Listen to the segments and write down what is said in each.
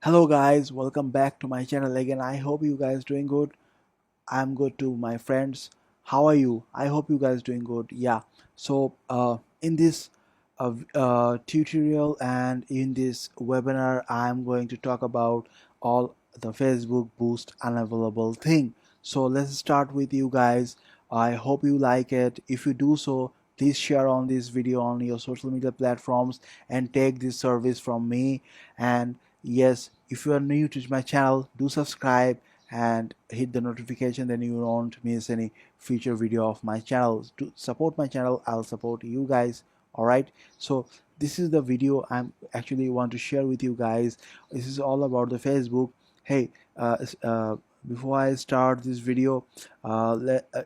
Hello guys, welcome back to my channel again. I hope you guys doing good. I'm good too, my friends. How are you? I hope you guys doing good. Yeah. In this tutorial and in this webinar, I'm going to talk about all the Facebook boost unavailable thing. So let's start with you guys. I hope you like it. If you do so, please share on this video on your social media platforms and take this service from me. And yes, if you are new to my channel, do subscribe and hit the notification, then you won't miss any future video of my channel. To support my channel, I'll support you guys. All right, so this is the video I'm actually want to share with you guys. This is all about the Facebook. Hey, before I start this video,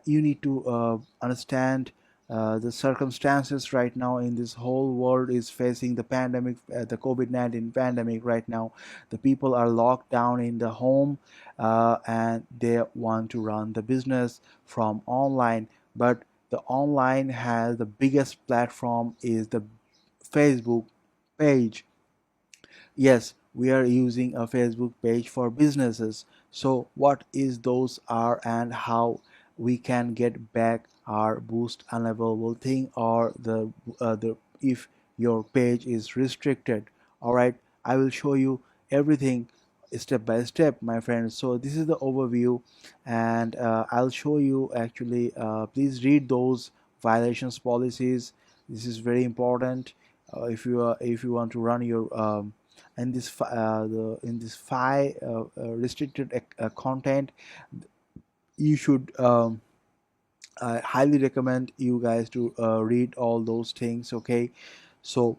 you need to understand the circumstances right now in this whole world is facing the pandemic, the COVID-19 pandemic. Right now the people are locked down in the home, and they want to run the business from online, but the online has the biggest platform is the Facebook page. Yes, we are using a Facebook page for businesses. So what is those are and how we can get back our boost unavailable thing, or the if your page is restricted. All right, I will show you everything step by step, my friends. So this is the overview, and I'll show you actually. Please read those violations policies. This is very important. If you want to run your in this file restricted content, you should I highly recommend you guys to read all those things. Okay, so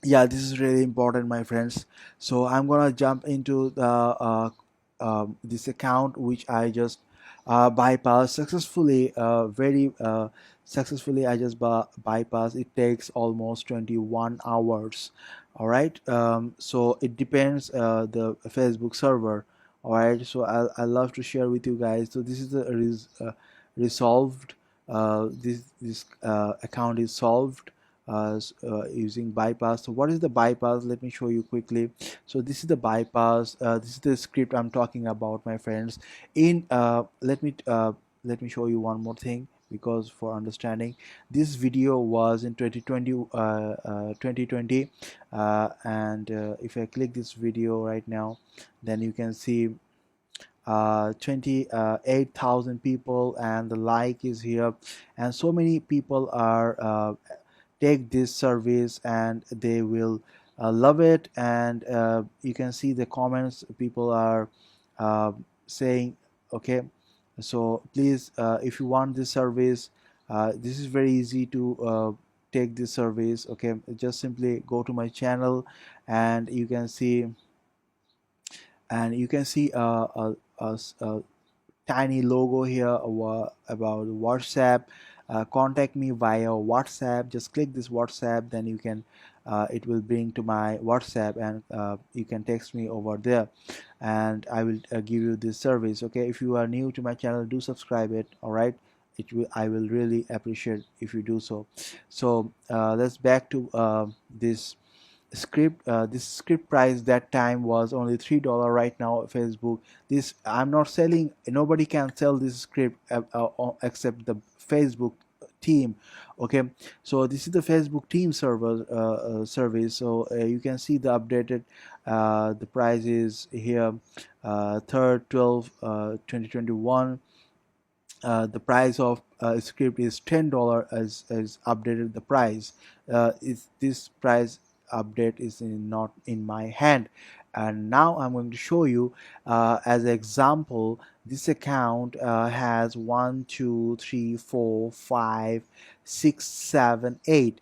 yeah, this is really important, my friends. So I'm gonna jump into the this account which I just bypass successfully, very successfully. I just bypass. It takes almost 21 hours. All right, so it depends the Facebook server. All right, so I love to share with you guys. So this is the resolved. This account is solved using bypass. So what is the bypass? Let me show you quickly. So this is the bypass. This is the script I'm talking about, my friends. In let me show you one more thing, because for understanding, this video was in 2020, and if I click this video right now, then you can see 28,000 people, and the like is here, and so many people are take this service and they will love it. And you can see the comments, people are uh, saying okay. So please, if you want this service, this is very easy to take this service. Okay, just simply go to my channel, and you can see, a tiny logo here about WhatsApp. Contact me via WhatsApp. Just click this WhatsApp, then you can it will bring to my WhatsApp, and you can text me over there, and I will give you this service. Okay, if you are new to my channel, do subscribe it. All right, I will really appreciate if you do so. So let's back to this script. This script price that time was only $3. Right now Facebook, this I'm not selling, nobody can sell this script except the Facebook team. Okay, so this is the Facebook team server service. So you can see the updated the price is here, 3rd 12 2021. The price of script is $10, as updated the price. Is this price update is not in my hand. And now I'm going to show you as an example. This account has 1 2 3 4 5 6 7 8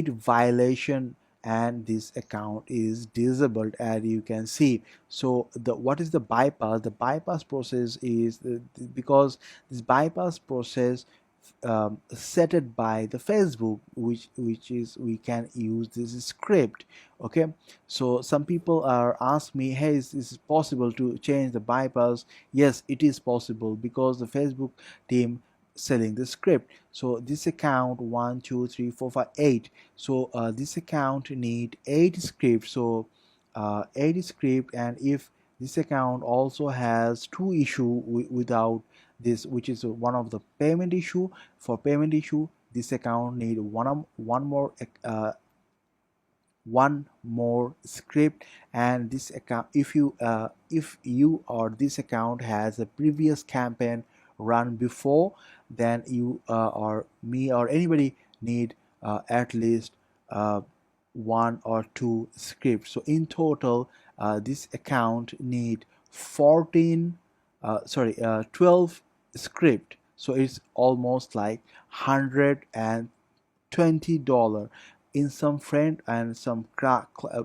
violation, and this account is disabled, as you can see. So the what is the bypass? The bypass process is because this bypass process set it by the Facebook, which is we can use this script. Okay, so some people are ask me, hey, is this possible to change the bypass? Yes, it is possible, because the Facebook team selling the script. So this account 1 2 3 4 5 8, so this account need 8 scripts. So 8 script, and if this account also has two issue without this, which is one of the payment issue. For payment issue, this account need one more one more script. And this account, if you or this account has a previous campaign run before, then you or me or anybody need at least uh, one or two scripts. So in total, this account need 14 12 script. So it's almost like $120. In some friend and some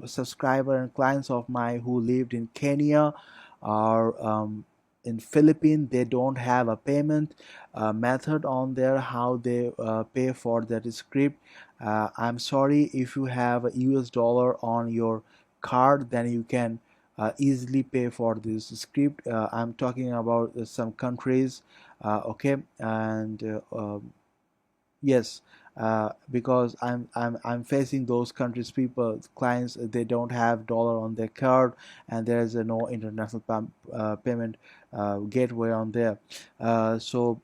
subscriber and clients of mine who lived in Kenya or in Philippines, they don't have a payment method on there how they pay for that script. I'm sorry, if you have a US dollar on your card, then you can easily pay for this script. I'm talking about some countries, okay. And yes, because I'm facing those countries people clients, they don't have dollar on their card, and there is no international payment gateway on there. So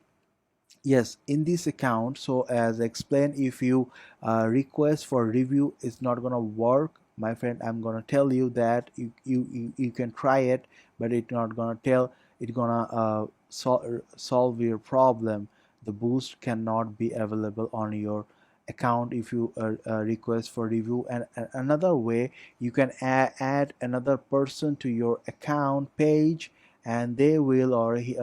yes, in this account, so as explained, if you request for review, it's not gonna work, my friend. I'm gonna tell you that you can try it, but it's not gonna tell it gonna solve your problem. The boost cannot be available on your account if you request for review. And another way, you can add another person to your account page, and they will, or he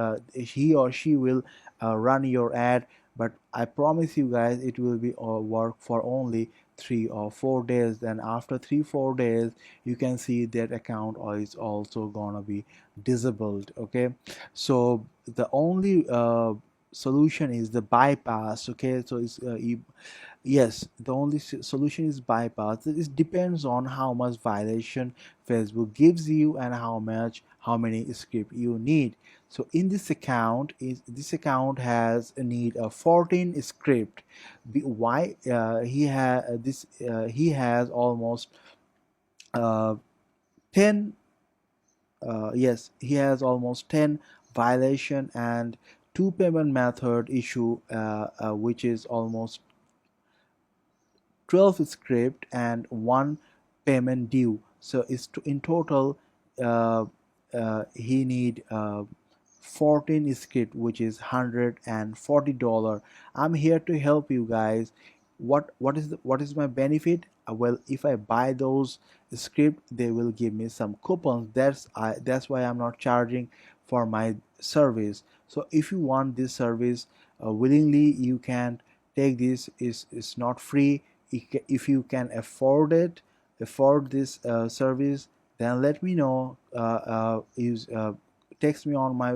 or she will run your ad. But I promise you guys, it will be work for only 3 or 4 days. Then after 3 4 days, you can see that account is also gonna be disabled, okay. So the only solution is the bypass, okay. So it's yes, the only solution is bypass. It depends on how much violation Facebook gives you and how many script you need. So in this account has a need of 14 script. Why he has almost uh, 10 yes, he has almost 10 violation and two payment method issue, which is almost 12 script and one payment due. So it's in total, uh, he need 14 script, which is $140. I'm here to help you guys. What is my benefit? Well, if I buy those script, they will give me some coupons. That's why I'm not charging for my service. So if you want this service willingly, you can take this. Is not free. If you can afford this service, then let me know. Use Text me on my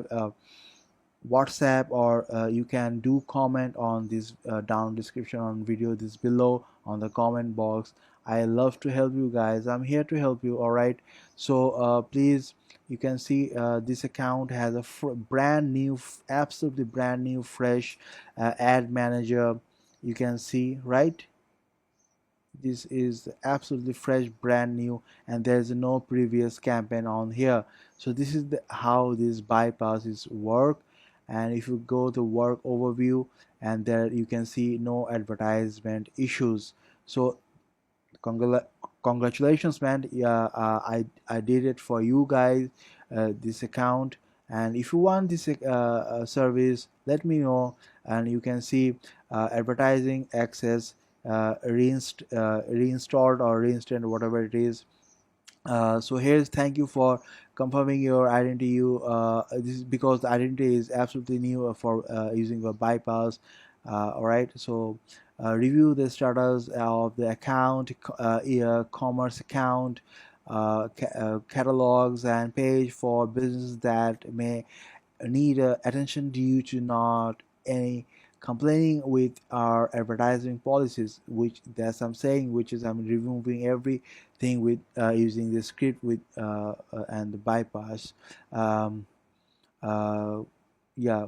WhatsApp, or you can do comment on this down description on video this below on the comment box. I love to help you guys. I'm here to help you, all right. So please, you can see this account has a brand new, absolutely brand new fresh ad manager. You can see, right? This is absolutely fresh, brand new, and there's no previous campaign on here. So this is how these bypasses work. And if you go to work overview, and there you can see no advertisement issues. So Congla congratulations, man. Yeah, I did it for you guys, this account. And if you want this service, let me know. And you can see advertising access reinstalled or reinstated, whatever it is. So here's thank you for confirming your identity. This is because the identity is absolutely new for using a bypass. All right, so review the status of the account, commerce account, catalogs and page for businesses that may need attention due to not any complaining with our advertising policies, which that's I'm saying, which is I'm removing everything with using the script with and the bypass. um, uh, yeah,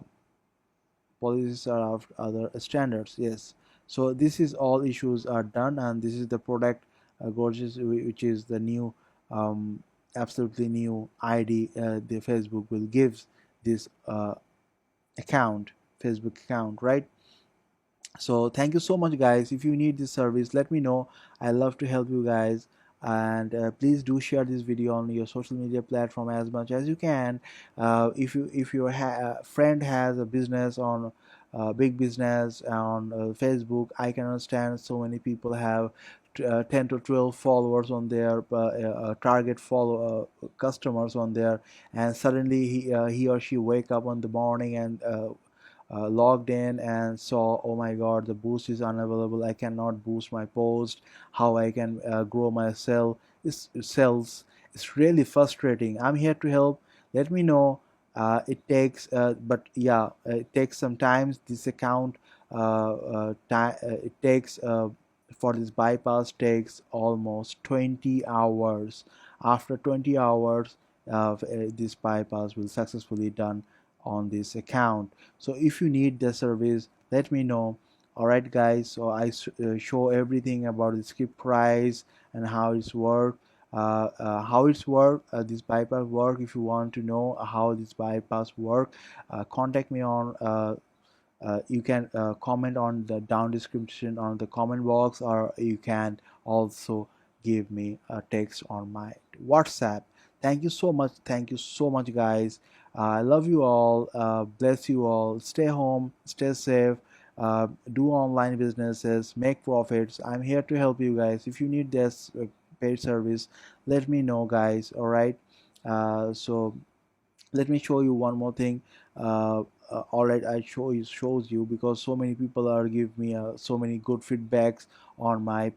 policies are of other standards. Yes, so this is all issues are done, and this is the product, gorgeous, which is the new, um, absolutely new ID the Facebook will give this account, Facebook account, right? So thank you so much, guys. If you need this service, let me know. I love to help you guys. And please do share this video on your social media platform as much as you can. If your friend has a business on big business on Facebook, I can understand so many people have 10 to 12 followers on their target follow customers on there, and suddenly he or she wake up on the morning and logged in and saw, oh my god, the boost is unavailable, I cannot boost my post, how I can grow my sales. It's really frustrating. I'm here to help. Let me know. It takes but yeah, it takes some time. This account it takes for this bypass takes almost 20 hours. After 20 hours this bypass will successfully done on this account. So if you need the service, let me know. Alright guys, so I show everything about the skip price and how it's work, this bypass work. If you want to know how this bypass work, contact me on you can comment on the down description on the comment box, or you can also give me a text on my WhatsApp. Thank you so much. Thank you so much, guys. I love you all. Bless you all. Stay home, stay safe, do online businesses, make profits. I'm here to help you guys. If you need this paid service, let me know, guys. All right. So let me show you one more thing. All right, I shows you because so many people are give me so many good feedbacks on my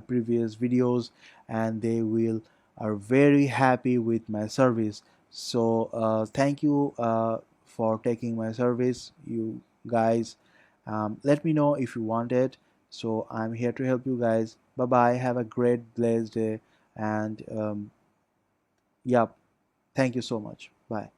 previous videos, and they will are very happy with my service. So thank you for taking my service, you guys. Let me know if you want it. So I'm here to help you guys. Bye bye, have a great blessed day, and yeah, thank you so much. Bye.